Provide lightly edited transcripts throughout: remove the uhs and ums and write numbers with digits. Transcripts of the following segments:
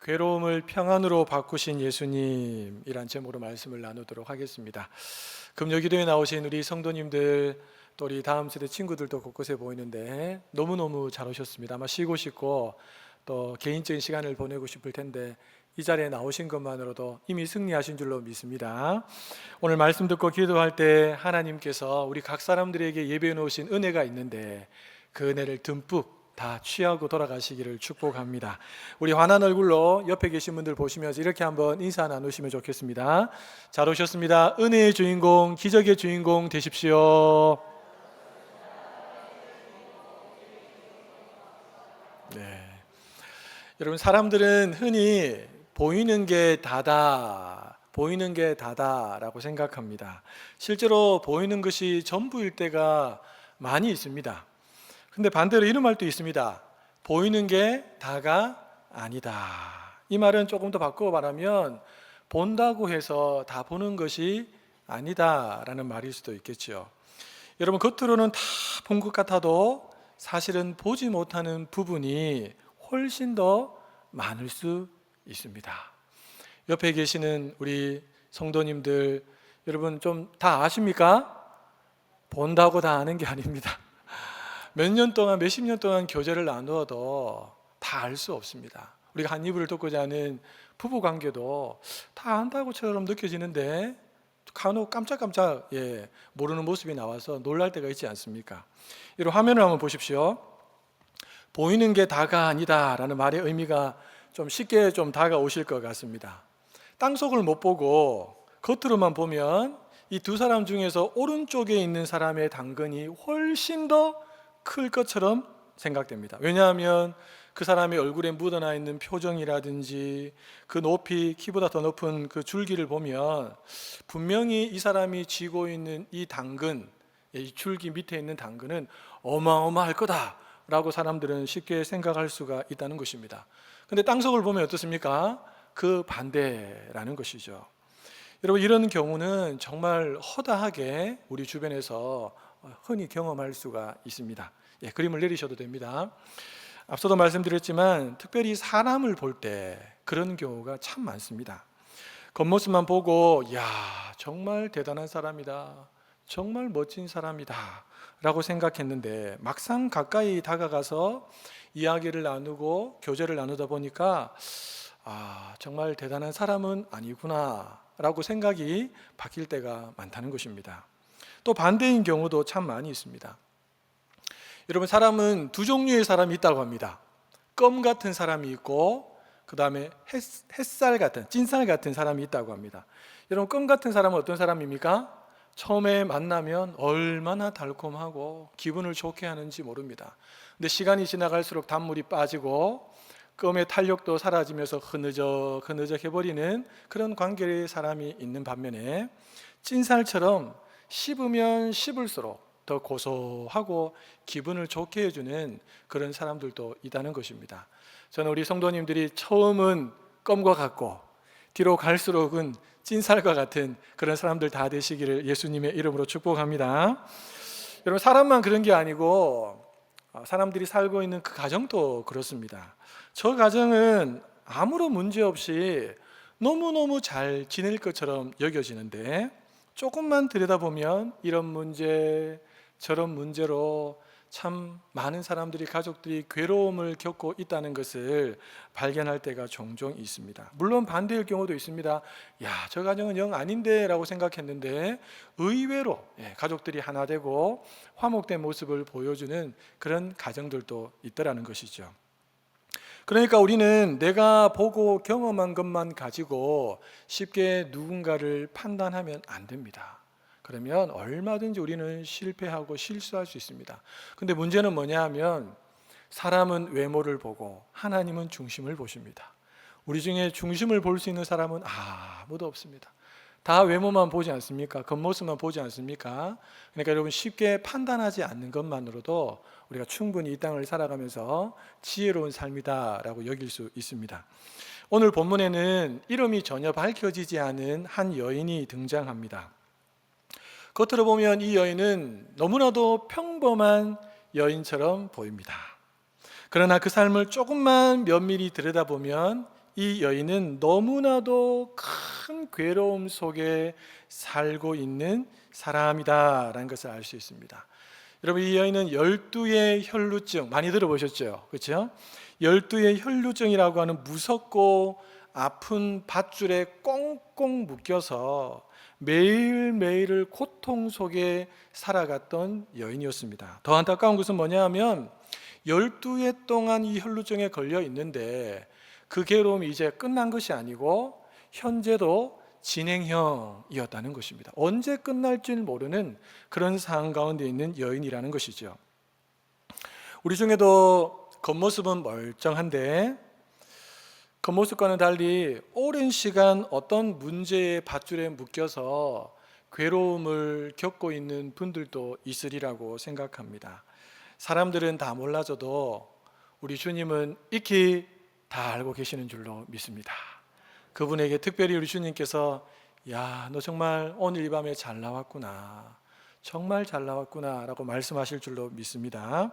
괴로움을 평안으로 바꾸신 예수님이란 제목으로 말씀을 나누도록 하겠습니다. 금요기도에 나오신 우리 성도님들, 또 우리 다음 세대 친구들도 곳곳에 보이는데 너무너무 잘 오셨습니다. 아마 쉬고 싶고 또 개인적인 시간을 보내고 싶을 텐데 이 자리에 나오신 것만으로도 이미 승리하신 줄로 믿습니다. 오늘 말씀 듣고 기도할 때 하나님께서 우리 각 사람들에게 예배해 놓으신 은혜가 있는데 그 은혜를 듬뿍 다 취하고 돌아가시기를 축복합니다. 우리 환한 얼굴로 옆에 계신 분들 보시면서 이렇게 한번 인사 나누시면 좋겠습니다. 잘 오셨습니다. 은혜의 주인공, 기적의 주인공 되십시오. 네. 여러분, 사람들은 흔히 보이는 게 다다라고 생각합니다. 실제로 보이는 것이 전부일 때가 많이 있습니다. 근데 반대로 이런 말도 있습니다. 보이는 게 다가 아니다. 이 말은 조금 더 바꾸어 말하면 본다고 해서 다 보는 것이 아니다라는 말일 수도 있겠죠. 여러분, 겉으로는 다 본 것 같아도 사실은 보지 못하는 부분이 훨씬 더 많을 수 있습니다. 옆에 계시는 우리 성도님들, 여러분 좀 다 아십니까? 본다고 다 아는 게 아닙니다. 몇십 년 동안 교제를 나누어도 다 알 수 없습니다. 우리가 한 이불을 덮고 자는 부부 관계도 다 안다고처럼 느껴지는데 간혹 깜짝깜짝 모르는 모습이 나와서 놀랄 때가 있지 않습니까? 이런 화면을 한번 보십시오. 보이는 게 다가 아니다라는 말의 의미가 좀 쉽게 좀 다가오실 것 같습니다. 땅속을 못 보고 겉으로만 보면 이 두 사람 중에서 오른쪽에 있는 사람의 당근이 훨씬 더 클 것처럼 생각됩니다. 왜냐하면 그 사람의 얼굴에 묻어나 있는 표정이라든지 그 높이, 키보다 더 높은 그 줄기를 보면 분명히 이 사람이 쥐고 있는 이 당근, 이 줄기 밑에 있는 당근은 어마어마할 거다라고 사람들은 쉽게 생각할 수가 있다는 것입니다. 근데 땅속을 보면 어떻습니까? 그 반대라는 것이죠. 여러분, 이런 경우는 정말 허다하게 우리 주변에서 흔히 경험할 수가 있습니다. 그림을 내리셔도 됩니다. 앞서도 말씀드렸지만 특별히 사람을 볼 때 그런 경우가 참 많습니다. 겉모습만 보고 야, 정말 대단한 사람이다, 정말 멋진 사람이다 라고 생각했는데 막상 가까이 다가가서 이야기를 나누고 교제를 나누다 보니까 정말 대단한 사람은 아니구나 라고 생각이 바뀔 때가 많다는 것입니다. 또 반대인 경우도 참 많이 있습니다. 여러분, 사람은 두 종류의 사람이 있다고 합니다. 껌 같은 사람이 있고 그 다음에 햇살 같은, 찐살 같은 사람이 있다고 합니다. 여러분, 껌 같은 사람은 어떤 사람입니까? 처음에 만나면 얼마나 달콤하고 기분을 좋게 하는지 모릅니다. 근데 시간이 지나갈수록 단물이 빠지고 껌의 탄력도 사라지면서 흐느적 해버리는 그런 관계의 사람이 있는 반면에 찐살처럼 씹으면 씹을수록 더 고소하고 기분을 좋게 해주는 그런 사람들도 있다는 것입니다. 저는 우리 성도님들이 처음은 껌과 같고 뒤로 갈수록은 찐살과 같은 그런 사람들 다 되시기를 예수님의 이름으로 축복합니다. 여러분, 사람만 그런 게 아니고 사람들이 살고 있는 그 가정도 그렇습니다. 저 가정은 아무런 문제 없이 너무너무 잘 지낼 것처럼 여겨지는데 조금만 들여다보면 이런 문제 저런 문제로 참 많은 사람들이, 가족들이 괴로움을 겪고 있다는 것을 발견할 때가 종종 있습니다. 물론 반대일 경우도 있습니다. 야, 저 가정은 영 아닌데 라고 생각했는데 의외로 가족들이 하나 되고 화목된 모습을 보여주는 그런 가정들도 있더라는 것이죠. 그러니까 우리는 내가 보고 경험한 것만 가지고 쉽게 누군가를 판단하면 안 됩니다. 그러면 얼마든지 우리는 실패하고 실수할 수 있습니다. 근데 문제는 뭐냐 하면 사람은 외모를 보고 하나님은 중심을 보십니다. 우리 중에 중심을 볼 수 있는 사람은 아무도 없습니다. 다 외모만 보지 않습니까? 겉모습만 보지 않습니까? 그러니까 여러분, 쉽게 판단하지 않는 것만으로도 우리가 충분히 이 땅을 살아가면서 지혜로운 삶이다라고 여길 수 있습니다. 오늘 본문에는 이름이 전혀 밝혀지지 않은 한 여인이 등장합니다. 겉으로 보면 이 여인은 너무나도 평범한 여인처럼 보입니다. 그러나 그 삶을 조금만 면밀히 들여다보면 이 여인은 너무나도 큰 괴로움 속에 살고 있는 사람이다라는 것을 알 수 있습니다. 여러분, 이 여인은 12의 혈루증 많이 들어보셨죠? 그렇죠? 12의 혈루증이라고 하는 무섭고 아픈 밧줄에 꽁꽁 묶여서 매일매일을 고통 속에 살아갔던 여인이었습니다. 더 안타까운 것은 뭐냐 하면 12해 동안 이 혈루증에 걸려 있는데 그 괴로움이 이제 끝난 것이 아니고 현재도 진행형이었다는 것입니다. 언제 끝날지 모르는 그런 상황 가운데 있는 여인이라는 것이죠. 우리 중에도 겉모습은 멀쩡한데 겉모습과는 달리 오랜 시간 어떤 문제의 밧줄에 묶여서 괴로움을 겪고 있는 분들도 있으리라고 생각합니다. 사람들은 다 몰라줘도 우리 주님은 익히 다 알고 계시는 줄로 믿습니다. 그분에게 특별히 우리 주님께서 야, 너 정말 오늘 이 밤에 잘 나왔구나, 정말 잘 나왔구나 라고 말씀하실 줄로 믿습니다.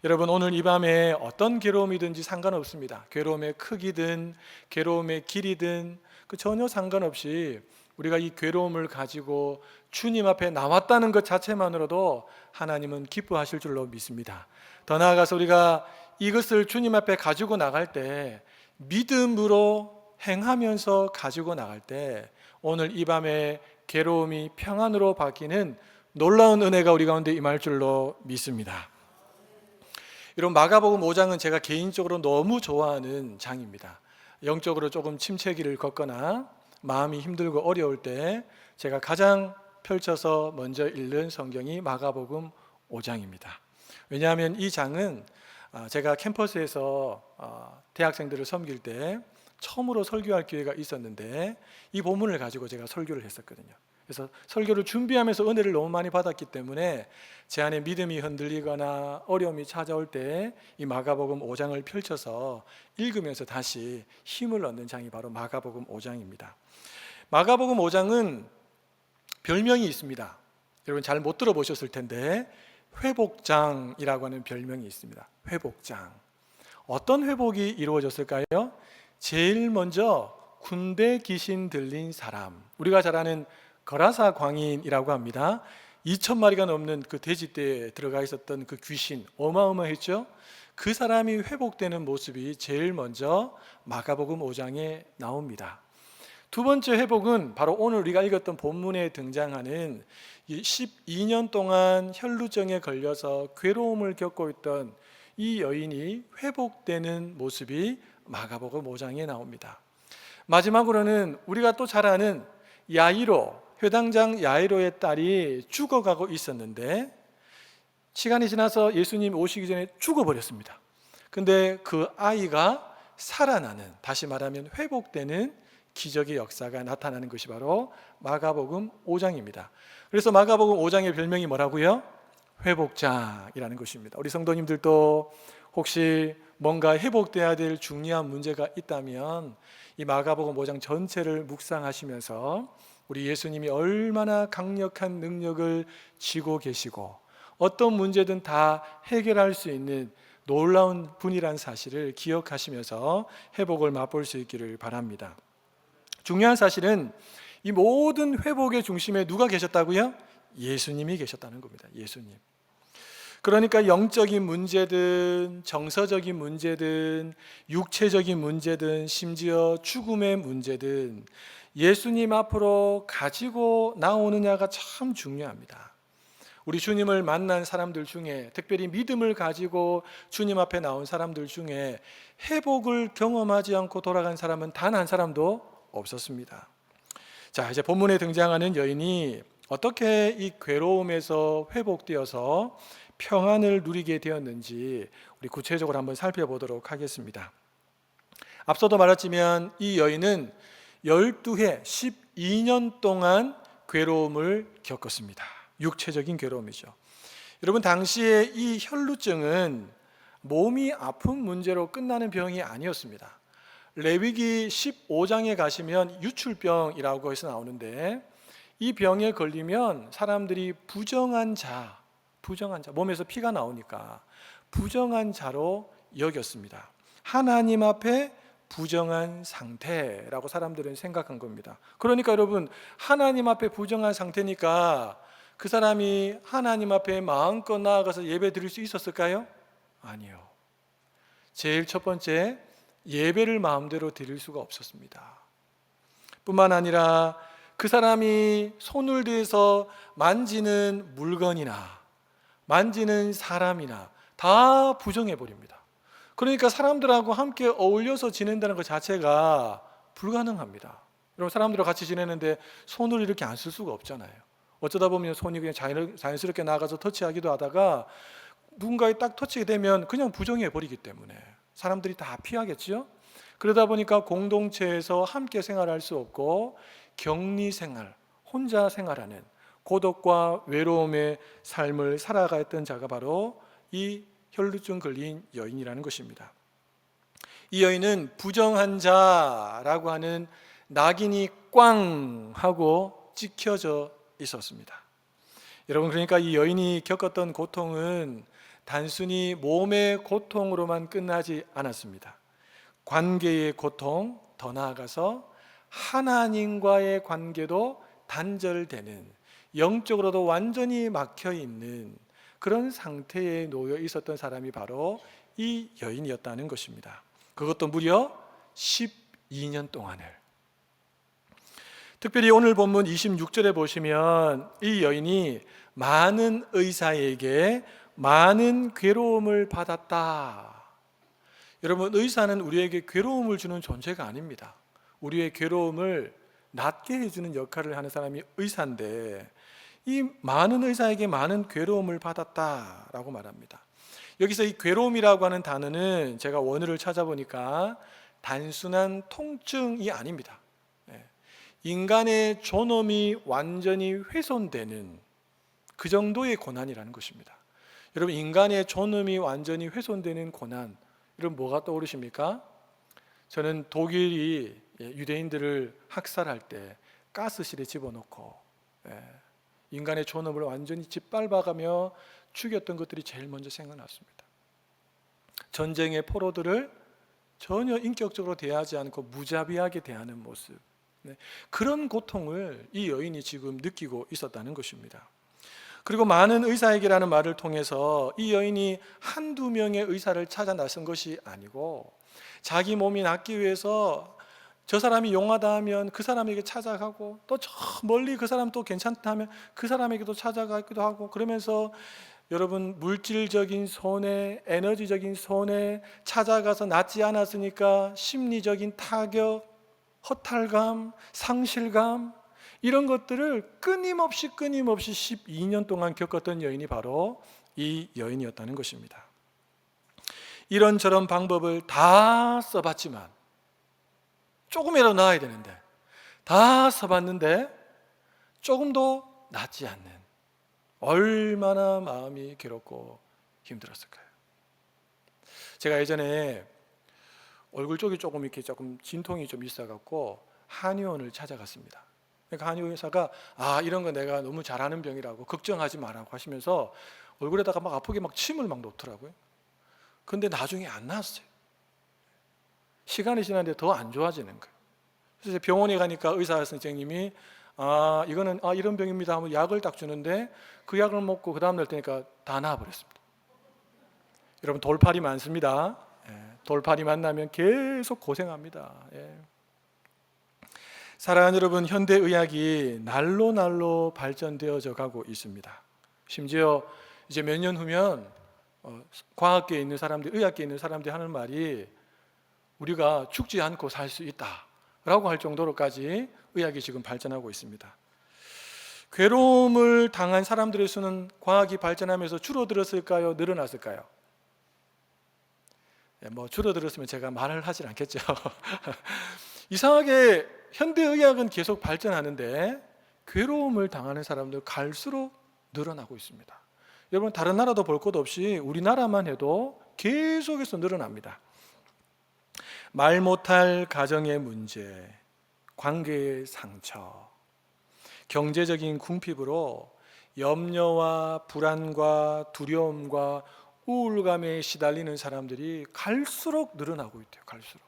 여러분, 오늘 이 밤에 어떤 괴로움이든지 상관없습니다. 괴로움의 크기든 괴로움의 길이든 전혀 상관없이 우리가 이 괴로움을 가지고 주님 앞에 나왔다는 것 자체만으로도 하나님은 기뻐하실 줄로 믿습니다. 더 나아가서 우리가 이것을 주님 앞에 가지고 나갈 때, 믿음으로 행하면서 가지고 나갈 때 오늘 이 밤에 괴로움이 평안으로 바뀌는 놀라운 은혜가 우리 가운데 임할 줄로 믿습니다. 이런 마가복음 5장은 제가 개인적으로 너무 좋아하는 장입니다. 영적으로 조금 침체기를 걷거나 마음이 힘들고 어려울 때 제가 가장 펼쳐서 먼저 읽는 성경이 마가복음 5장입니다. 왜냐하면 이 장은 제가 캠퍼스에서 대학생들을 섬길 때 처음으로 설교할 기회가 있었는데 이 본문을 가지고 제가 설교를 했었거든요. 그래서 설교를 준비하면서 은혜를 너무 많이 받았기 때문에 제 안에 믿음이 흔들리거나 어려움이 찾아올 때 이 마가복음 5장을 펼쳐서 읽으면서 다시 힘을 얻는 장이 바로 마가복음 5장입니다. 마가복음 5장은 별명이 있습니다. 여러분 잘 못 들어보셨을 텐데 회복장이라고 하는 별명이 있습니다. 회복장. 어떤 회복이 이루어졌을까요? 제일 먼저 군대 귀신 들린 사람, 우리가 잘 아는 거라사 광인이라고 합니다. 2,000마리가 넘는 그 돼지떼에 들어가 있었던 그 귀신, 어마어마했죠. 그 사람이 회복되는 모습이 제일 먼저 마가복음 5장에 나옵니다. 두 번째 회복은 바로 오늘 우리가 읽었던 본문에 등장하는 12년 동안 혈루증에 걸려서 괴로움을 겪고 있던 이 여인이 회복되는 모습이 마가복음 5장에 나옵니다. 마지막으로는 우리가 또 잘 아는 야이로, 회당장 야이로의 딸이 죽어가고 있었는데 시간이 지나서 예수님 오시기 전에 죽어버렸습니다. 근데 그 아이가 살아나는, 다시 말하면 회복되는 기적의 역사가 나타나는 것이 바로 마가복음 5장입니다. 그래서 마가복음 5장의 별명이 뭐라고요? 회복장이라는 것입니다. 우리 성도님들도 혹시 뭔가 회복돼야 될 중요한 문제가 있다면 이 마가복음 5장 전체를 묵상하시면서 우리 예수님이 얼마나 강력한 능력을 쥐고 계시고 어떤 문제든 다 해결할 수 있는 놀라운 분이란 사실을 기억하시면서 회복을 맛볼 수 있기를 바랍니다. 중요한 사실은 이 모든 회복의 중심에 누가 계셨다고요? 예수님이 계셨다는 겁니다. 예수님. 그러니까 영적인 문제든 정서적인 문제든 육체적인 문제든 심지어 죽음의 문제든 예수님 앞으로 가지고 나오느냐가 참 중요합니다. 우리 주님을 만난 사람들 중에, 특별히 믿음을 가지고 주님 앞에 나온 사람들 중에 회복을 경험하지 않고 돌아간 사람은 단 한 사람도 없었습니다. 자, 이제 본문에 등장하는 여인이 어떻게 이 괴로움에서 회복되어서 평안을 누리게 되었는지 우리 구체적으로 한번 살펴보도록 하겠습니다. 앞서도 말했지만 이 여인은 12해 12년 동안 괴로움을 겪었습니다. 육체적인 괴로움이죠. 여러분, 당시에 이 혈루증은 몸이 아픈 문제로 끝나는 병이 아니었습니다. 레위기 15장에 가시면 유출병이라고 해서 나오는데 이 병에 걸리면 사람들이 부정한 자, 몸에서 피가 나오니까 부정한 자로 여겼습니다. 하나님 앞에 부정한 상태라고 사람들은 생각한 겁니다. 그러니까 여러분, 하나님 앞에 부정한 상태니까 그 사람이 하나님 앞에 마음껏 나아가서 예배 드릴 수 있었을까요? 아니요. 제일 첫 번째, 예배를 마음대로 드릴 수가 없었습니다. 뿐만 아니라 그 사람이 손을 대서 만지는 물건이나 만지는 사람이나 다 부정해 버립니다. 그러니까 사람들하고 함께 어울려서 지낸다는 것 자체가 불가능합니다. 여러분, 사람들과 같이 지내는데 손을 이렇게 안 쓸 수가 없잖아요. 어쩌다 보면 손이 그냥 자연스럽게 나가서 터치하기도 하다가 누군가에 딱 터치게 되면 그냥 부정해 버리기 때문에 사람들이 다 피하겠지요. 그러다 보니까 공동체에서 함께 생활할 수 없고 격리 생활, 혼자 생활하는 고독과 외로움의 삶을 살아갔던 자가 바로 이 혈루증 걸린 여인이라는 것입니다. 이 여인은 부정한 자라고 하는 낙인이 꽝 하고 찍혀져 있었습니다. 여러분, 그러니까 이 여인이 겪었던 고통은 단순히 몸의 고통으로만 끝나지 않았습니다. 관계의 고통, 더 나아가서 하나님과의 관계도 단절되는, 영적으로도 완전히 막혀 있는 그런 상태에 놓여 있었던 사람이 바로 이 여인이었다는 것입니다. 그것도 무려 12년 동안을. 특별히 오늘 본문 26절에 보시면 이 여인이 많은 의사에게 많은 괴로움을 받았다. 여러분, 의사는 우리에게 괴로움을 주는 존재가 아닙니다. 우리의 괴로움을 낫게 해주는 역할을 하는 사람이 의사인데, 이 많은 의사에게 많은 괴로움을 받았다라고 말합니다. 여기서 이 괴로움이라고 하는 단어는 제가 원어를 찾아보니까 단순한 통증이 아닙니다. 인간의 존엄이 완전히 훼손되는 그 정도의 고난이라는 것입니다. 여러분, 인간의 존엄이 완전히 훼손되는 고난, 여러분 뭐가 떠오르십니까? 저는 독일이 유대인들을 학살할 때 가스실에 집어넣고 인간의 존엄을 완전히 짓밟아가며 죽였던 것들이 제일 먼저 생각났습니다. 전쟁의 포로들을 전혀 인격적으로 대하지 않고 무자비하게 대하는 모습, 그런 고통을 이 여인이 지금 느끼고 있었다는 것입니다. 그리고 많은 의사에게라는 말을 통해서 이 여인이 한두 명의 의사를 찾아 나선 것이 아니고 자기 몸이 낫기 위해서 저 사람이 용하다 하면 그 사람에게 찾아가고 또 저 멀리 그 사람 또 괜찮다 하면 그 사람에게도 찾아가기도 하고, 그러면서 여러분, 물질적인 손해, 에너지적인 손해, 찾아가서 낫지 않았으니까 심리적인 타격, 허탈감, 상실감, 이런 것들을 끊임없이 12년 동안 겪었던 여인이 바로 이 여인이었다는 것입니다. 이런저런 방법을 다 써봤지만 조금이라도 나아야 되는데 다 써봤는데 조금도 낫지 않는, 얼마나 마음이 괴롭고 힘들었을까요? 제가 예전에 얼굴 쪽이 조금 진통이 좀 있어갖고 한의원을 찾아갔습니다. 그러니까 한의원 의사가 이런 거 내가 너무 잘하는 병이라고 걱정하지 마라고 하시면서 얼굴에다가 막 아프게 막 침을 막 놓더라고요. 근데 나중에 안 나았어요. 시간이 지났는데 더 안 좋아지는 거예요. 그래서 병원에 가니까 의사 선생님이 이거는 이런 병입니다 하면 약을 딱 주는데 그 약을 먹고 그 다음날 되니까 다 나아버렸습니다. 여러분, 돌팔이 많습니다. 돌팔이 만나면 계속 고생합니다. 사랑하는 여러분, 현대의학이 날로 발전되어져 가고 있습니다. 심지어 이제 몇 년 후면 과학계에 있는 사람들, 의학계에 있는 사람들이 하는 말이 우리가 죽지 않고 살 수 있다라고 할 정도로까지 의학이 지금 발전하고 있습니다. 괴로움을 당한 사람들의 수는 과학이 발전하면서 줄어들었을까요? 늘어났을까요? 줄어들었으면 제가 말을 하질 않겠죠. 이상하게 현대의학은 계속 발전하는데 괴로움을 당하는 사람들 갈수록 늘어나고 있습니다. 여러분, 다른 나라도 볼 것 없이 우리나라만 해도 계속해서 늘어납니다. 말 못할 가정의 문제, 관계의 상처, 경제적인 궁핍으로 염려와 불안과 두려움과 우울감에 시달리는 사람들이 갈수록 늘어나고 있대요. 갈수록.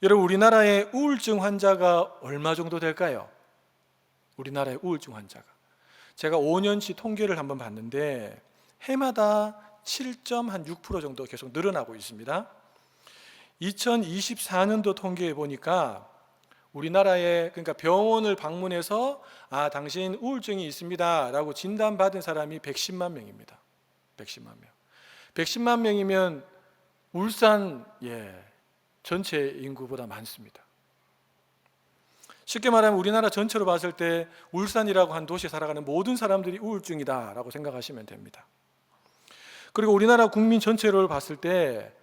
여러분, 우리나라의 우울증 환자가 얼마 정도 될까요? 우리나라의 우울증 환자가, 제가 5년치 통계를 한번 봤는데 해마다 7.6% 정도 계속 늘어나고 있습니다. 2024년도 통계에 보니까 우리나라에, 그러니까 병원을 방문해서 당신 우울증이 있습니다 라고 진단받은 사람이 110만 명입니다. 110만 명. 110만 명이면 울산 전체 인구보다 많습니다. 쉽게 말하면 우리나라 전체로 봤을 때 울산이라고 한 도시에 살아가는 모든 사람들이 우울증이다 라고 생각하시면 됩니다. 그리고 우리나라 국민 전체를 봤을 때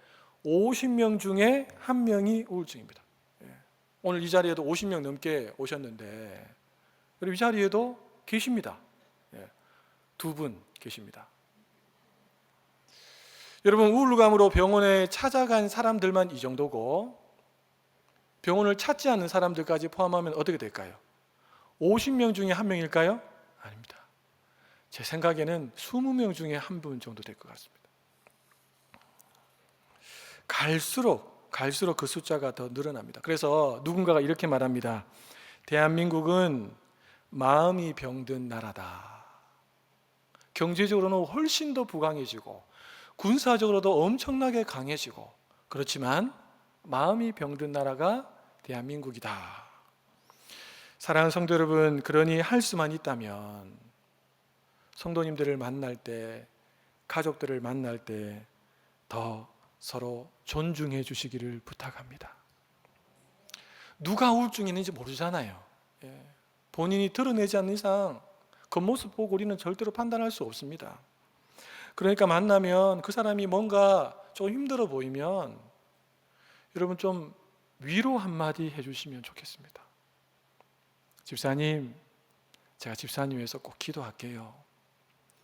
50명 중에 1명이 우울증입니다. 오늘 이 자리에도 50명 넘게 오셨는데, 그리고 이 자리에도 계십니다. 2분 계십니다. 여러분, 우울감으로 병원에 찾아간 사람들만 이 정도고 병원을 찾지 않는 사람들까지 포함하면 어떻게 될까요? 50명 중에 1명일까요? 아닙니다. 제 생각에는 20명 중에 1분 정도 될 것 같습니다. 갈수록 그 숫자가 더 늘어납니다. 그래서 누군가가 이렇게 말합니다. 대한민국은 마음이 병든 나라다. 경제적으로는 훨씬 더 부강해지고 군사적으로도 엄청나게 강해지고, 그렇지만 마음이 병든 나라가 대한민국이다. 사랑하는 성도 여러분, 그러니 할 수만 있다면 성도님들을 만날 때, 가족들을 만날 때 더 서로 존중해 주시기를 부탁합니다. 누가 우울증이 있는지 모르잖아요. 본인이 드러내지 않는 이상 겉모습 보고 우리는 절대로 판단할 수 없습니다. 그러니까 만나면 그 사람이 뭔가 좀 힘들어 보이면 여러분 좀 위로 한마디 해주시면 좋겠습니다. 집사님, 제가 집사님 위해서 꼭 기도할게요.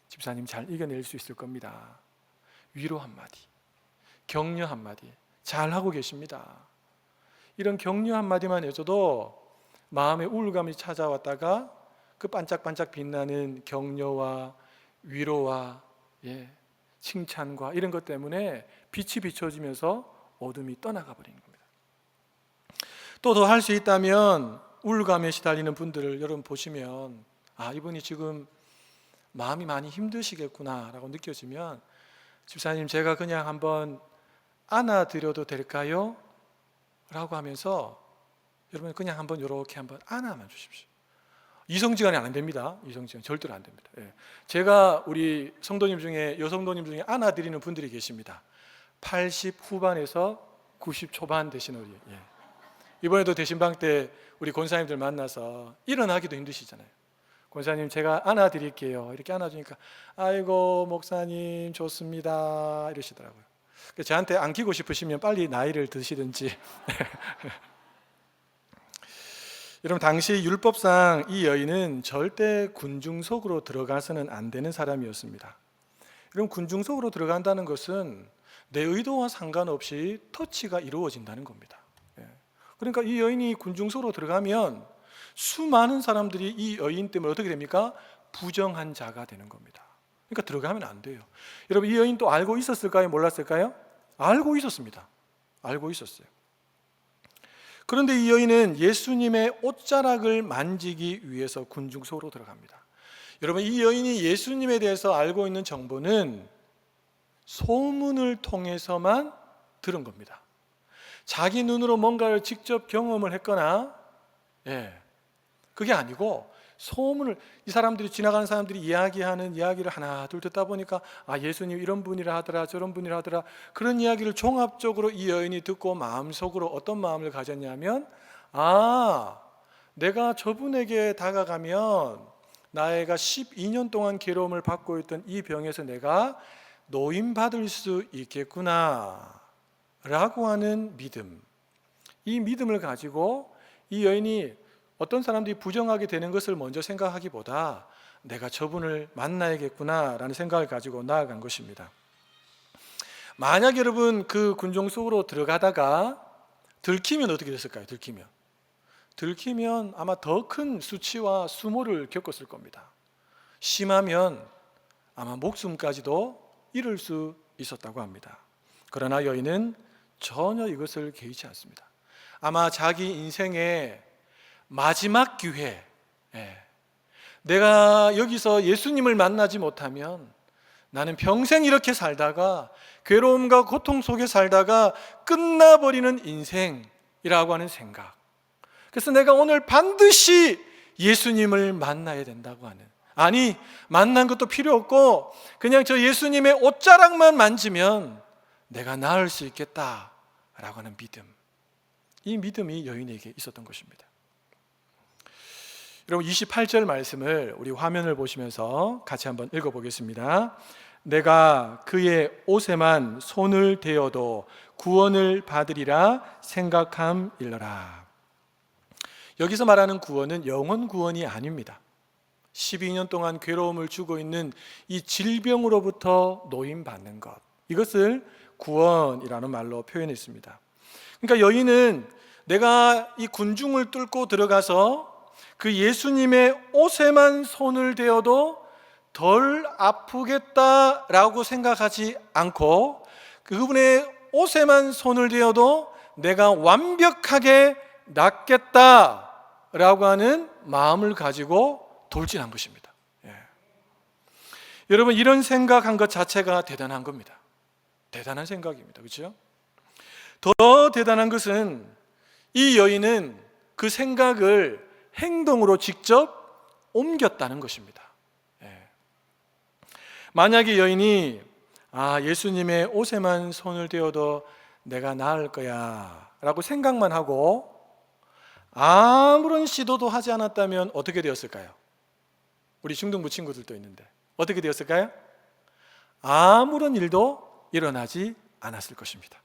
집사님 잘 이겨낼 수 있을 겁니다. 위로 한마디, 격려 한마디 잘하고 계십니다. 이런 격려 한마디만 해줘도 마음의 우울감이 찾아왔다가 그 반짝반짝 빛나는 격려와 위로와 칭찬과 이런 것 때문에 빛이 비춰지면서 어둠이 떠나가 버리는 겁니다. 또 더 할 수 있다면 우울감에 시달리는 분들을 여러분 보시면 이분이 지금 마음이 많이 힘드시겠구나 라고 느껴지면, 집사님 제가 그냥 한번 안아드려도 될까요? 라고 하면서 여러분 그냥 한번 이렇게 한번 안아만 주십시오. 이성지간이 안 됩니다. 이성지간 절대로 안 됩니다. 제가 우리 성도님 중에, 여성도님 중에 안아드리는 분들이 계십니다. 80 후반에서 90 초반 되신 우리. 이번에도 대신방 때 우리 권사님들 만나서 일어나기도 힘드시잖아요. 권사님 제가 안아드릴게요. 이렇게 안아주니까 아이고 목사님 좋습니다 이러시더라고요. 저한테 안기고 싶으시면 빨리 나이를 드시든지. 여러분, 당시 율법상 이 여인은 절대 군중 속으로 들어가서는 안 되는 사람이었습니다. 여러분, 군중 속으로 들어간다는 것은 내 의도와 상관없이 터치가 이루어진다는 겁니다. 그러니까 이 여인이 군중 속으로 들어가면 수많은 사람들이 이 여인 때문에 어떻게 됩니까? 부정한 자가 되는 겁니다. 그러니까 들어가면 안 돼요. 여러분, 이 여인 또 알고 있었을까요? 몰랐을까요? 알고 있었습니다. 알고 있었어요. 그런데 이 여인은 예수님의 옷자락을 만지기 위해서 군중 속으로 들어갑니다. 여러분, 이 여인이 예수님에 대해서 알고 있는 정보는 소문을 통해서만 들은 겁니다. 자기 눈으로 뭔가를 직접 경험을 했거나 그게 아니고 소문을, 이 사람들이, 지나가는 사람들이 이야기하는 이야기를 하나 둘 듣다 보니까 예수님 이런 분이라 하더라 저런 분이라 하더라, 그런 이야기를 종합적으로 이 여인이 듣고 마음속으로 어떤 마음을 가졌냐면 내가 저분에게 다가가면 나이가 12년 동안 괴로움을 받고 있던 이 병에서 내가 노임받을 수 있겠구나 라고 하는 믿음, 이 믿음을 가지고 이 여인이 어떤 사람들이 부정하게 되는 것을 먼저 생각하기보다 내가 저분을 만나야겠구나 라는 생각을 가지고 나아간 것입니다. 만약 여러분 그 군중 속으로 들어가다가 들키면 어떻게 됐을까요? 들키면 아마 더 큰 수치와 수모를 겪었을 겁니다. 심하면 아마 목숨까지도 잃을 수 있었다고 합니다. 그러나 여인은 전혀 이것을 개의치 않습니다. 아마 자기 인생의 마지막 기회, 내가 여기서 예수님을 만나지 못하면 나는 평생 이렇게 살다가 괴로움과 고통 속에 살다가 끝나버리는 인생이라고 하는 생각. 그래서 내가 오늘 반드시 예수님을 만나야 된다고 하는, 아니 만난 것도 필요 없고 그냥 저 예수님의 옷자락만 만지면 내가 나을 수 있겠다라고 하는 믿음, 이 믿음이 여인에게 있었던 것입니다. 여러분 28절 말씀을 우리 화면을 보시면서 같이 한번 읽어보겠습니다. 내가 그의 옷에만 손을 대어도 구원을 받으리라 생각함일러라. 여기서 말하는 구원은 영혼 구원이 아닙니다. 12년 동안 괴로움을 주고 있는 이 질병으로부터 노임받는 것, 이것을 구원이라는 말로 표현했습니다. 그러니까 여인은 내가 이 군중을 뚫고 들어가서 그 예수님의 옷에만 손을 대어도 덜 아프겠다라고 생각하지 않고 그분의 옷에만 손을 대어도 내가 완벽하게 낫겠다라고 하는 마음을 가지고 돌진한 것입니다. 여러분, 이런 생각한 것 자체가 대단한 겁니다. 대단한 생각입니다. 그렇죠? 더 대단한 것은 이 여인은 그 생각을 행동으로 직접 옮겼다는 것입니다. 만약에 여인이 예수님의 옷에만 손을 대어도 내가 나을 거야 라고 생각만 하고 아무런 시도도 하지 않았다면 어떻게 되었을까요? 우리 중등부 친구들도 있는데 어떻게 되었을까요? 아무런 일도 일어나지 않았을 것입니다.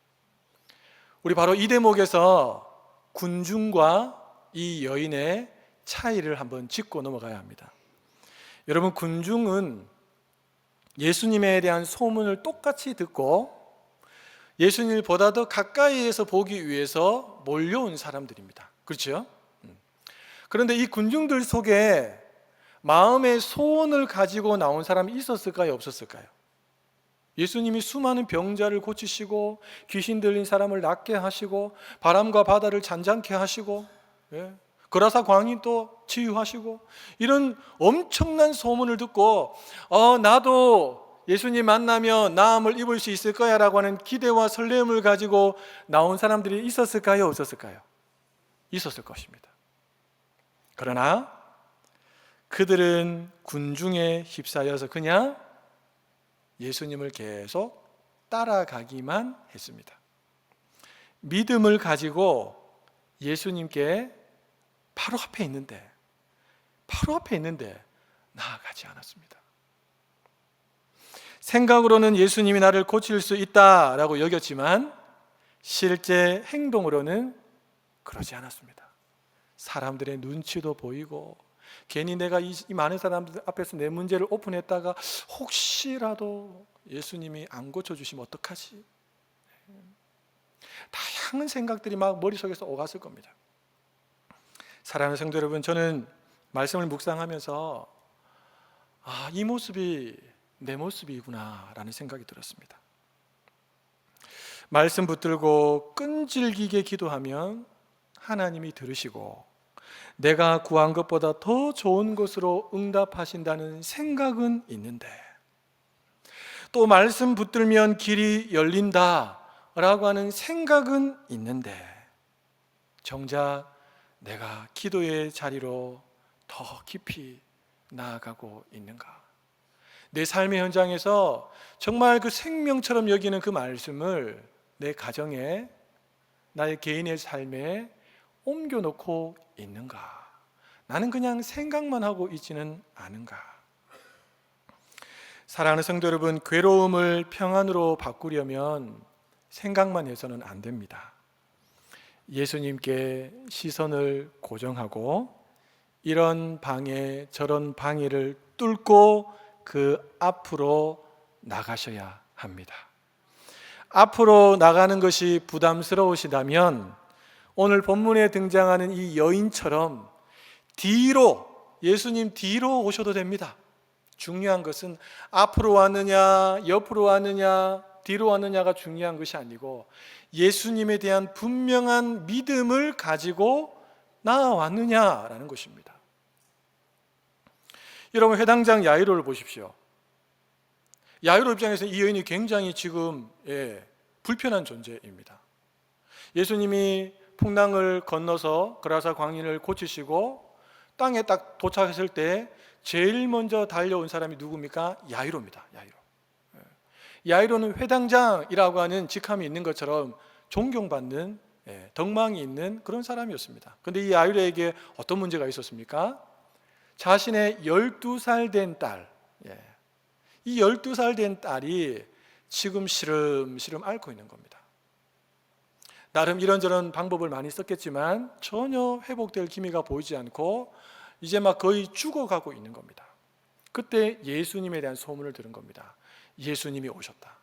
우리 바로 이 대목에서 군중과 이 여인의 차이를 한번 짚고 넘어가야 합니다. 여러분, 군중은 예수님에 대한 소문을 똑같이 듣고 예수님을 보다 더 가까이에서 보기 위해서 몰려온 사람들입니다. 그렇죠? 그런데 이 군중들 속에 마음의 소원을 가지고 나온 사람이 있었을까요? 없었을까요? 예수님이 수많은 병자를 고치시고 귀신 들린 사람을 낫게 하시고 바람과 바다를 잔잔케 하시고 거라사 광인도 치유하시고 이런 엄청난 소문을 듣고 나도 예수님 만나면 나음을 입을 수 있을 거야 라고 하는 기대와 설렘을 가지고 나온 사람들이 있었을까요? 없었을까요? 있었을 것입니다. 그러나 그들은 군중에 휩싸여서 그냥 예수님을 계속 따라가기만 했습니다. 믿음을 가지고 예수님께 바로 앞에 있는데 나아가지 않았습니다. 생각으로는 예수님이 나를 고칠 수 있다라고 여겼지만 실제 행동으로는 그러지 않았습니다. 사람들의 눈치도 보이고 괜히 내가 이 많은 사람들 앞에서 내 문제를 오픈했다가 혹시라도 예수님이 안 고쳐주시면 어떡하지? 다양한 생각들이 막 머릿속에서 오갔을 겁니다. 사랑하는 성도 여러분, 저는 말씀을 묵상하면서 이 모습이 내 모습이구나 라는 생각이 들었습니다. 말씀 붙들고 끈질기게 기도하면 하나님이 들으시고 내가 구한 것보다 더 좋은 것으로 응답하신다는 생각은 있는데, 또 말씀 붙들면 길이 열린다라고 하는 생각은 있는데 정작 내가 기도의 자리로 더 깊이 나아가고 있는가? 내 삶의 현장에서 정말 그 생명처럼 여기는 그 말씀을 내 가정에, 나의 개인의 삶에 옮겨놓고 있는가? 나는 그냥 생각만 하고 있지는 않은가? 사랑하는 성도 여러분, 괴로움을 평안으로 바꾸려면 생각만 해서는 안 됩니다. 예수님께 시선을 고정하고 이런 방해 저런 방해를 뚫고 그 앞으로 나가셔야 합니다. 앞으로 나가는 것이 부담스러우시다면 오늘 본문에 등장하는 이 여인처럼 예수님 뒤로 오셔도 됩니다. 중요한 것은 앞으로 왔느냐 옆으로 왔느냐 뒤로 왔느냐가 중요한 것이 아니고 예수님에 대한 분명한 믿음을 가지고 나아왔느냐라는 것입니다. 여러분, 회당장 야이로를 보십시오. 야이로 입장에서 이 여인이 굉장히 지금 불편한 존재입니다. 예수님이 풍랑을 건너서 그라사 광인을 고치시고 땅에 딱 도착했을 때 제일 먼저 달려온 사람이 누굽니까? 야이로입니다. 야이로는 회당장이라고 하는 직함이 있는 것처럼 존경받는 덕망이 있는 그런 사람이었습니다. 그런데 이 야이로에게 어떤 문제가 있었습니까? 자신의 12살 된 딸, 이 12살 된 딸이 지금 시름시름 앓고 있는 겁니다. 나름 이런저런 방법을 많이 썼겠지만 전혀 회복될 기미가 보이지 않고 이제 막 거의 죽어가고 있는 겁니다. 그때 예수님에 대한 소문을 들은 겁니다. 예수님이 오셨다.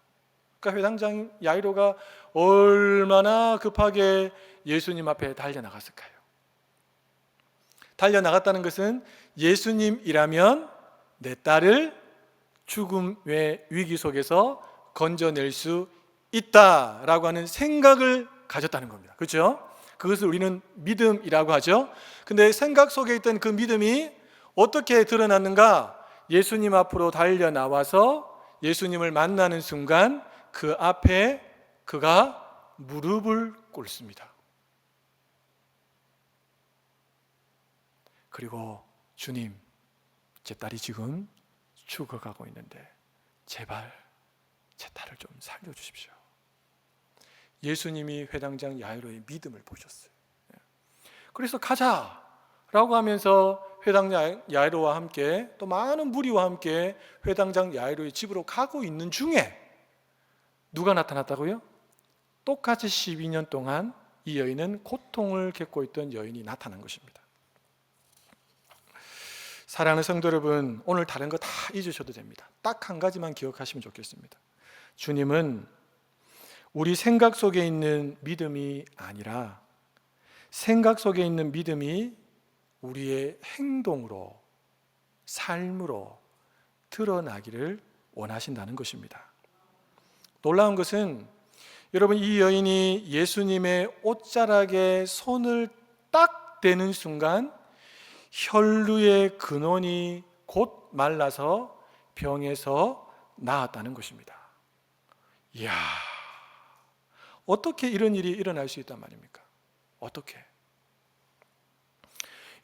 그러니까 회당장 야이로가 얼마나 급하게 예수님 앞에 달려나갔을까요? 달려나갔다는 것은 예수님이라면 내 딸을 죽음의 위기 속에서 건져낼 수 있다라고 하는 생각을 가졌다는 겁니다. 그렇죠? 그것을 우리는 믿음이라고 하죠. 근데 생각 속에 있던 그 믿음이 어떻게 드러났는가? 예수님 앞으로 달려나와서 예수님을 만나는 순간 그 앞에 그가 무릎을 꿇습니다. 그리고 주님, 제 딸이 지금 죽어가고 있는데 제발 제 딸을 좀 살려주십시오. 예수님이 회당장 야이로의 믿음을 보셨어요. 그래서 가자라고 하면서 회당장 야이로와 함께 또 많은 무리와 함께 회당장 야이로의 집으로 가고 있는 중에 누가 나타났다고요? 똑같이 12년 동안 이 여인은 고통을 겪고 있던 여인이 나타난 것입니다. 사랑하는 성도 여러분, 오늘 다른 거 다 잊으셔도 됩니다. 딱 한 가지만 기억하시면 좋겠습니다. 주님은 우리 생각 속에 있는 믿음이 아니라 생각 속에 있는 믿음이 우리의 행동으로, 삶으로 드러나기를 원하신다는 것입니다. 놀라운 것은 여러분, 이 여인이 예수님의 옷자락에 손을 딱 대는 순간 혈루의 근원이 곧 말라서 병에서 나았다는 것입니다. 이야, 어떻게 이런 일이 일어날 수 있단 말입니까? 어떻게?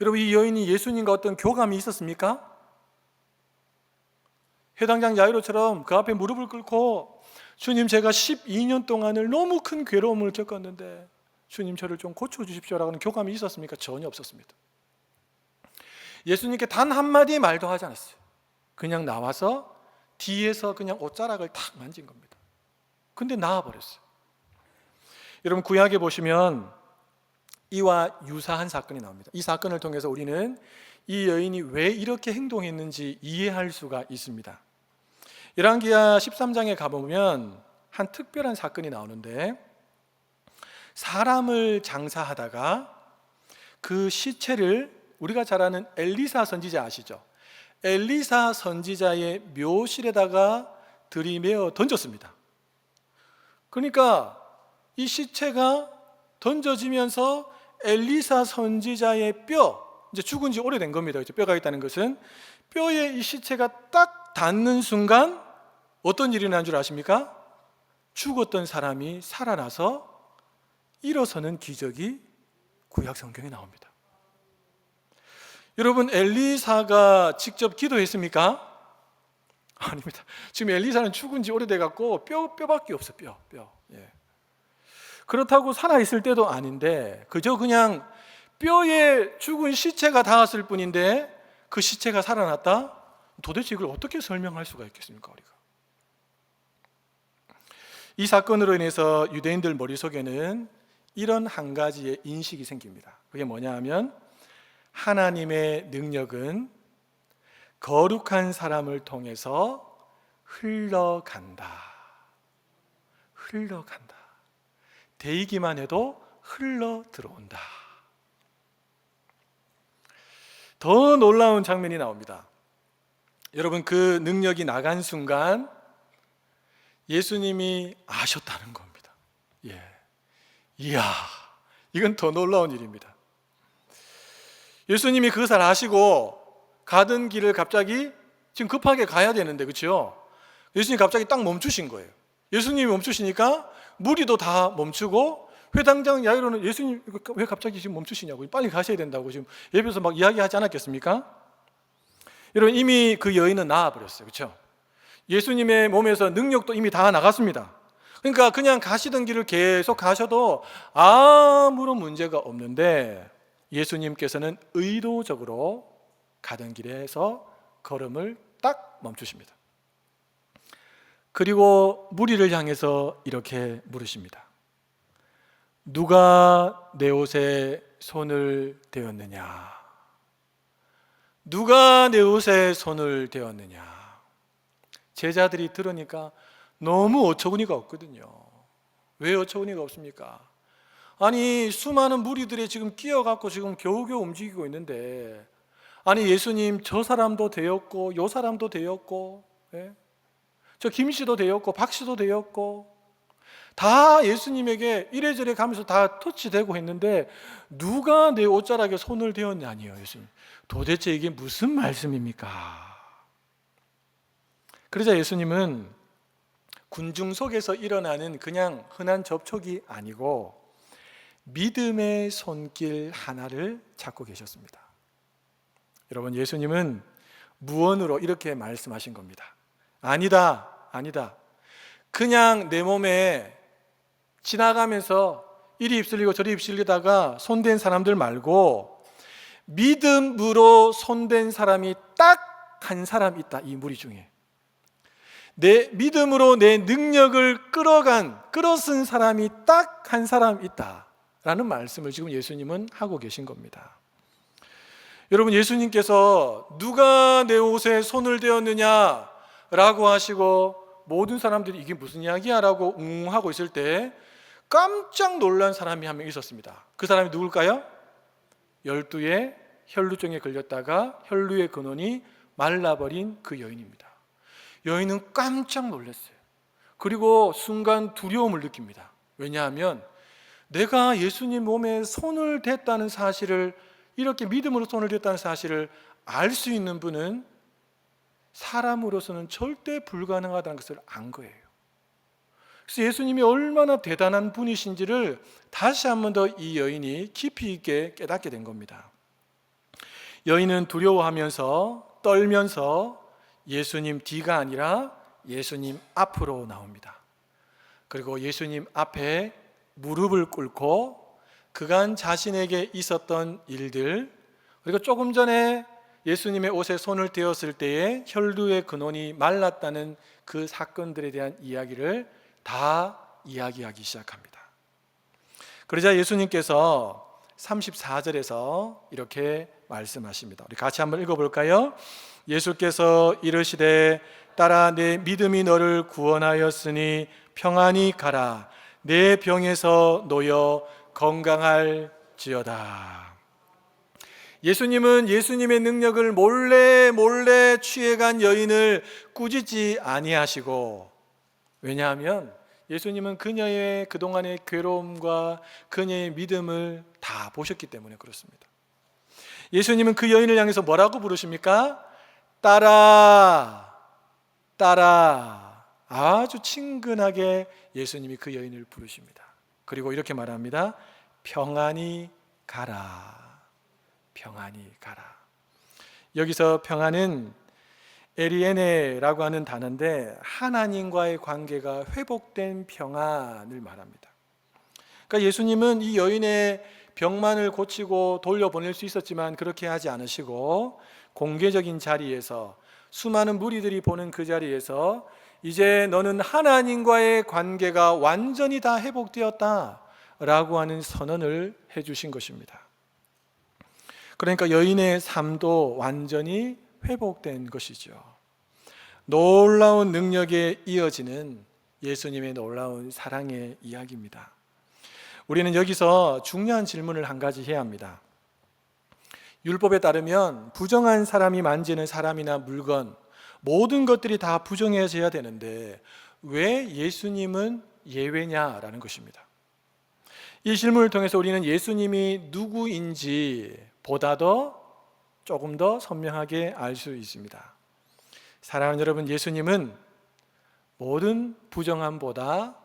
여러분, 이 여인이 예수님과 어떤 교감이 있었습니까? 회당장 야이로처럼 그 앞에 무릎을 꿇고 주님, 제가 12년 동안을 너무 큰 괴로움을 겪었는데 주님, 저를 좀 고쳐주십시오라고 하는 교감이 있었습니까? 전혀 없었습니다. 예수님께 단 한마디 말도 하지 않았어요. 그냥 나와서 뒤에서 그냥 옷자락을 탁 만진 겁니다. 근데 나아버렸어요. 여러분, 구약에 보시면 이와 유사한 사건이 나옵니다. 이 사건을 통해서 우리는 이 여인이 왜 이렇게 행동했는지 이해할 수가 있습니다. 열왕기하 13장에 가보면 한 특별한 사건이 나오는데, 사람을 장사하다가 그 시체를 우리가 잘 아는 엘리사 선지자 아시죠? 엘리사 선지자의 묘실에다가 들이메어 던졌습니다. 그러니까 이 시체가 던져지면서 엘리사 선지자의 뼈, 이제 죽은 지 오래된 겁니다. 뼈가 있다는 것은 뼈에 이 시체가 딱 닿는 순간 어떤 일이 난 줄 아십니까? 죽었던 사람이 살아나서 일어서는 기적이 구약 성경에 나옵니다. 여러분, 엘리사가 직접 기도했습니까? 아닙니다. 지금 엘리사는 죽은 지 오래돼갖고 뼈밖에 없어요. 뼈. 그렇다고 살아있을 때도 아닌데 그저 그냥 뼈에 죽은 시체가 닿았을 뿐인데 그 시체가 살아났다? 도대체 이걸 어떻게 설명할 수가 있겠습니까, 우리가? 이 사건으로 인해서 유대인들 머릿속에는 이런 한 가지의 인식이 생깁니다. 그게 뭐냐 하면, 하나님의 능력은 거룩한 사람을 통해서 흘러간다. 데이기만 해도 흘러 들어온다. 더 놀라운 장면이 나옵니다. 여러분, 그 능력이 나간 순간 예수님이 아셨다는 겁니다. 예. 이야, 이건 더 놀라운 일입니다. 예수님이 그것을 아시고 가던 길을 갑자기 지금 급하게 가야 되는데, 그렇죠? 예수님이 갑자기 딱 멈추신 거예요. 예수님이 멈추시니까 무리도 다 멈추고, 회당장 야이로는 예수님 왜 갑자기 지금 멈추시냐고, 빨리 가셔야 된다고 지금 예배에서 막 이야기하지 않았겠습니까? 여러분, 이미 그 여인은 나아버렸어요. 그렇죠? 예수님의 몸에서 능력도 이미 다 나갔습니다. 그러니까 그냥 가시던 길을 계속 가셔도 아무런 문제가 없는데, 예수님께서는 의도적으로 가던 길에서 걸음을 딱 멈추십니다. 그리고 무리를 향해서 이렇게 물으십니다. 누가 내 옷에 손을 대었느냐? 누가 내 옷에 손을 대었느냐? 제자들이 들으니까 너무 어처구니가 없거든요. 왜 어처구니가 없습니까? 아니, 수많은 무리들이 지금 끼어갖고 지금 겨우겨우 움직이고 있는데, 아니, 예수님 저 사람도 되었고 요 사람도 되었고, 예? 저 김씨도 되었고 박씨도 되었고, 다 예수님에게 이래저래 가면서 다 터치되고 했는데 누가 내 옷자락에 손을 대었냐니요. 예수님, 도대체 이게 무슨 말씀입니까? 그러자 예수님은 군중 속에서 일어나는 그냥 흔한 접촉이 아니고 믿음의 손길 하나를 잡고 계셨습니다. 여러분, 예수님은 무언으로 이렇게 말씀하신 겁니다. 아니다, 아니다. 그냥 내 몸에 지나가면서 이리 휩쓸리고 저리 휩쓸리다가 손댄 사람들 말고 믿음으로 손댄 사람이 딱 한 사람 있다, 이 무리 중에. 내 믿음으로 내 능력을 끌어쓴 사람이 딱 한 사람 있다라는 말씀을 지금 예수님은 하고 계신 겁니다. 여러분, 예수님께서 누가 내 옷에 손을 대었느냐 라고 하시고 모든 사람들이 이게 무슨 이야기야 라고 하고 있을 때 깜짝 놀란 사람이 한 명 있었습니다. 그 사람이 누굴까요? 12의 혈루증에 걸렸다가 혈루의 근원이 말라버린 그 여인입니다. 여인은 깜짝 놀랐어요. 그리고 순간 두려움을 느낍니다. 왜냐하면 내가 예수님 몸에 손을 댔다는 사실을, 이렇게 믿음으로 손을 댔다는 사실을 알 수 있는 분은 사람으로서는 절대 불가능하다는 것을 안 거예요. 그래서 예수님이 얼마나 대단한 분이신지를 다시 한 번 더 이 여인이 깊이 있게 깨닫게 된 겁니다. 여인은 두려워하면서 떨면서 예수님 뒤가 아니라 예수님 앞으로 나옵니다. 그리고 예수님 앞에 무릎을 꿇고 그간 자신에게 있었던 일들, 그리고 조금 전에 예수님의 옷에 손을 대었을 때에 혈루의 근원이 말랐다는 그 사건들에 대한 이야기를 다 이야기하기 시작합니다. 그러자 예수님께서 34절에서 이렇게 말씀하십니다. 우리 같이 한번 읽어볼까요? 예수께서 이르시되 딸아, 내 믿음이 너를 구원하였으니 평안히 가라. 내 병에서 놓여 건강할지어다. 예수님은 예수님의 능력을 몰래 취해간 여인을 꾸짖지 아니하시고, 왜냐하면 예수님은 그녀의 그동안의 괴로움과 그녀의 믿음을 다 보셨기 때문에 그렇습니다. 예수님은 그 여인을 향해서 뭐라고 부르십니까? 딸아, 딸아. 아주 친근하게 예수님이 그 여인을 부르십니다. 그리고 이렇게 말합니다. 평안히 가라. 평안히 가라. 여기서 평안은 에리에네라고 하는 단어인데 하나님과의 관계가 회복된 평안을 말합니다. 그러니까 예수님은 이 여인의 병만을 고치고 돌려보낼 수 있었지만 그렇게 하지 않으시고 공개적인 자리에서, 수많은 무리들이 보는 그 자리에서 이제 너는 하나님과의 관계가 완전히 다 회복되었다 라고 하는 선언을 해주신 것입니다. 그러니까 여인의 삶도 완전히 회복된 것이죠. 놀라운 능력에 이어지는 예수님의 놀라운 사랑의 이야기입니다. 우리는 여기서 중요한 질문을 한 가지 해야 합니다. 율법에 따르면 부정한 사람이 만지는 사람이나 물건, 모든 것들이 다 부정해져야 되는데 왜 예수님은 예외냐라는 것입니다. 이 질문을 통해서 우리는 예수님이 누구인지 조금 더 선명하게 알 수 있습니다. 사랑하는 여러분, 예수님은 모든 부정함보다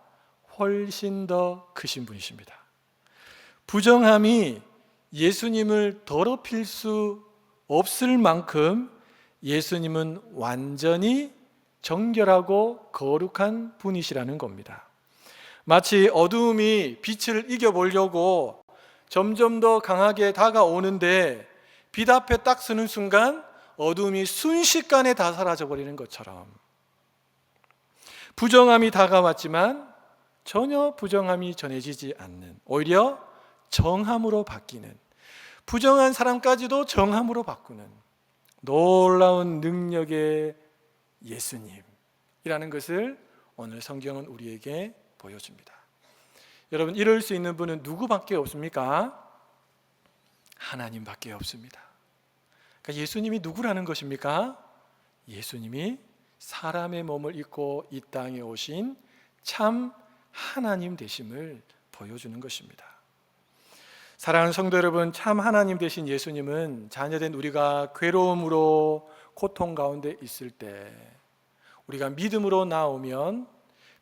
훨씬 더 크신 분이십니다. 부정함이 예수님을 더럽힐 수 없을 만큼 예수님은 완전히 정결하고 거룩한 분이시라는 겁니다. 마치 어두움이 빛을 이겨보려고 점점 더 강하게 다가오는데 빛 앞에 딱 서는 순간 어두움이 순식간에 다 사라져버리는 것처럼 부정함이 다가왔지만 전혀 부정함이 전해지지 않는, 오히려 정함으로 바뀌는, 부정한 사람까지도 정함으로 바꾸는 놀라운 능력의 예수님이라는 것을 오늘 성경은 우리에게 보여줍니다. 여러분, 이럴 수 있는 분은 누구밖에 없습니까? 하나님밖에 없습니다. 그러니까 예수님이 누구라는 것입니까? 예수님이 사람의 몸을 입고 이 땅에 오신 참 하나님 되심을 보여주는 것입니다. 사랑하는 성도 여러분, 참 하나님 되신 예수님은 자녀된 우리가 괴로움으로 고통 가운데 있을 때 우리가 믿음으로 나오면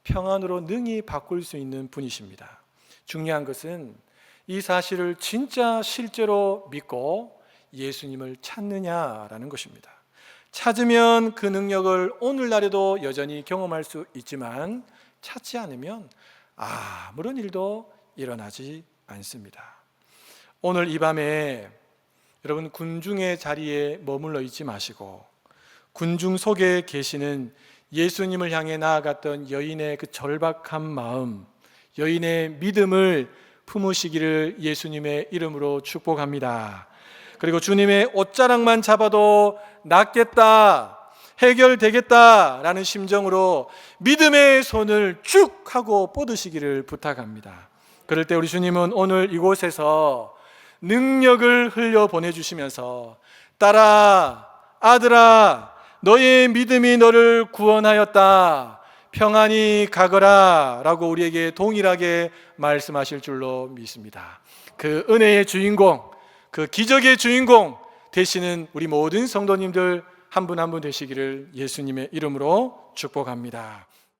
평안으로 능히 바꿀 수 있는 분이십니다. 중요한 것은 이 사실을 진짜 실제로 믿고 예수님을 찾느냐라는 것입니다. 찾으면 그 능력을 오늘날에도 여전히 경험할 수 있지만 찾지 않으면 아무런 일도 일어나지 않습니다. 오늘 이 밤에 여러분, 군중의 자리에 머물러 있지 마시고 군중 속에 계시는 예수님을 향해 나아갔던 여인의 그 절박한 마음, 여인의 믿음을 품으시기를 예수님의 이름으로 축복합니다. 그리고 주님의 옷자락만 잡아도 낫겠다, 해결되겠다라는 심정으로 믿음의 손을 쭉 하고 뻗으시기를 부탁합니다. 그럴 때 우리 주님은 오늘 이곳에서 능력을 흘려 보내주시면서 딸아, 아들아, 너의 믿음이 너를 구원하였다, 평안히 가거라 라고 우리에게 동일하게 말씀하실 줄로 믿습니다. 그 은혜의 주인공, 그 기적의 주인공 되시는 우리 모든 성도님들 한 분 한 분 되시기를 예수님의 이름으로 축복합니다.